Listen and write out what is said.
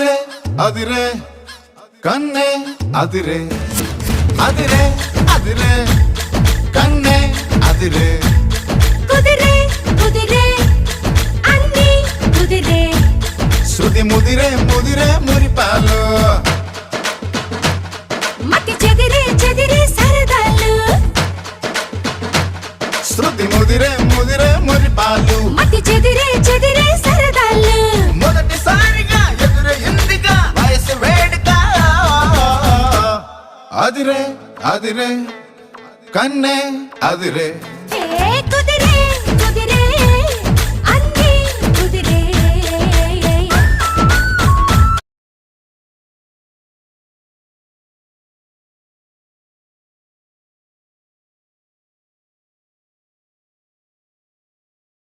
అదిరే అదిరే కన్నే అదిరే అదిరే అదిరే కన్నే అదిరే కుదిరే కుదిరే అన్ని కుదిరే శృతి ముదిరే ముదిరే మురిపాలు మతి చెదిరే చెదిరే సరదాలు శృతి ముదిరే ముదిరే మురిపాలు మతి చెదిరే చెదిరే సరదాలు మొదటిసారిగా ఎదురైందిగా వయసు వేడుక అదిరే అదిరే కన్నే అదిరే